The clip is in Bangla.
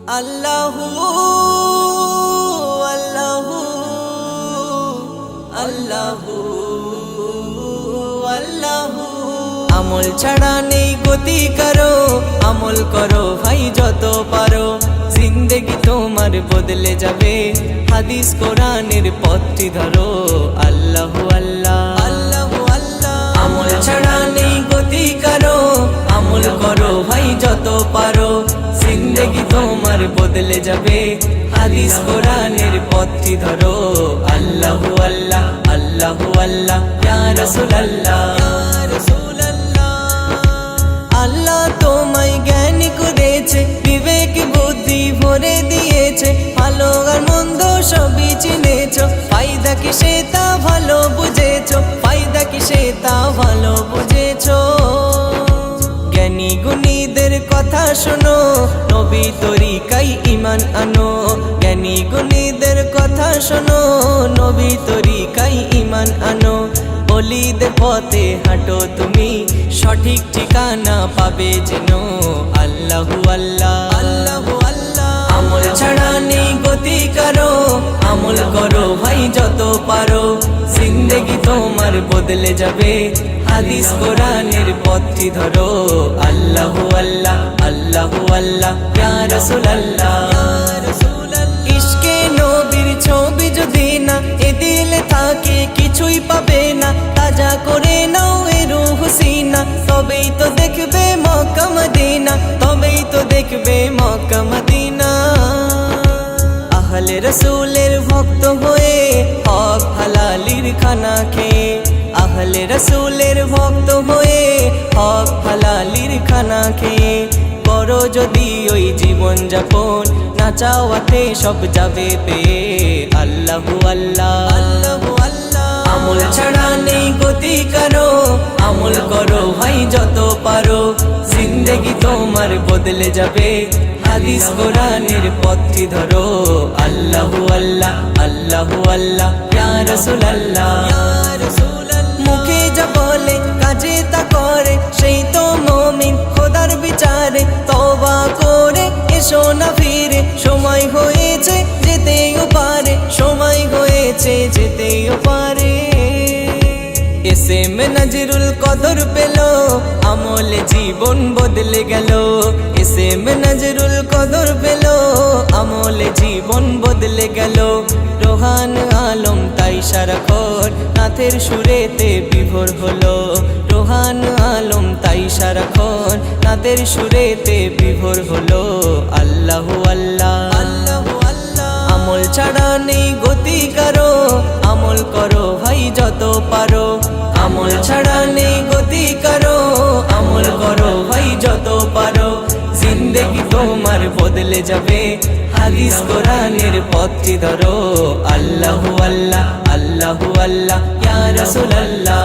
আল্লাহু আল্লাহু আল্লাহু আল্লাহু। আমল ছাড়া নেই গতি, করো আমল করো ভাই যত পারো, জিন্দেগি তোমার বদলে যাবে, হাদিস কোরআনের পথটি ধরো। আল্লাহু আল্লাহ আল্লাহু আল্লাহ। আমল ছাড়া নেই গতি, করো আমল করো ভাই যত পারো, জিন্দেগি তোমার বদলে যাবে, হাদিস কোরআনের পথটি ধরো। আল্লাহু আল্লাহ আল্লাহু আল্লাহ ইয়া রাসূলুল্লাহ ইয়া রাসূলুল্লাহ। আল্লাহ তোমায় জ্ঞান করেছে, বিবেক বুদ্ধি ভরে দিয়েছে, ভালো আর মন্দ সবই চিনেছো, ফায়দা কিসে তা ভালো বুঝেছো, ফায়দা কিসে তা ভালো বুঝেছো। জ্ঞানী গুণীদের কথা শোনো, নবী তরিকায় ঈমান আনো। জ্ঞানী গুণীদের কথা শোনো, নবী তরিকায় ঈমান আনো। ওলিদের পথে হাঁটো তুমি, সঠিক ঠিকানা পাবে যেন। আল্লাহু আল্লাহ আল্লাহু আল্লাহ। আমল ছাড়া নেই গতি, করো আমল করো ভাই যত পারো, জিন্দেগি তোমার বদলে যাবে, হাদিস কোরআনের পথটি ধরো। আল্লাহু আল্লাহ আল্লাহু আল্লাহ ইয়া রাসূলুল্লাহ ইয়া রাসূলুল্লাহ। ইশকে নবীর ছবি যদি না এ দিলে থাকে, কিছুই পাবে না, তাজা করে নাও এ রূহ সিনা, তবেই তো দেখবে মক্কা মদিনা, তবেই তো দেখবে মক্কা মদিনা। আহলে রাসূলের ভক্ত হয়ে হক হালালির খানা খেয়ে, আহলে রাসূলের ভক্ত হয়ে হক হালালির খানা খেয়ে, করো যদি ওই জীবন যাপন, না চাওয়াতে সব যাবে পেয়ে। আল্লাহু আল্লাহ আল্লাহু আল্লাহ। আমল ছাড়া নেই গতি, করো আমল করো ভাই যত পারো, জিন্দেগি তোমার বদলে যাবে, হাদিস কোরআনের পথটি ধরো। আল্লাহু আল্লাহ আল্লাহু আল্লাহ ইয়া রাসূলুল্লাহ ইয়া রাসূলুল্লাহ। মুখে যা বলে কাজে তা করে, সেই তো মুমিন খোদার বিচারে, তওবা করে এসো না ফিরে, সময় হয়েছে যেতেও পারে, সময় হয়েছে যেতেও পারে। এসএম নজরুল কদর পেল, আমলে জীবন বদলে গেল। এসএম নজরুল কদর পেল, আমলে জীবন বদলে গেল। রোহান আলম তাই সারাক্ষণ নাথের সুরেতে বিভোর হলো, রোহান আলম তাই সারাক্ষণ নাথের সুরেতে বিভোর হলো। আল্লাহু আল্লাহ আল্লাহু আল্লাহ। আমল ছাড়া নেই গতি, করো আমল করো ভাই যত পারো, আমল ছাড়া নেই গতি, করো আমল করো ভাই যত পারো, জিন্দেগি তোমার বদলে যাবে, হাদিস কোরআনের পথটি ধরো। আল্লাহু আল্লাহ আল্লাহু আল্লাহ ইয়া রাসূলুল্লাহ।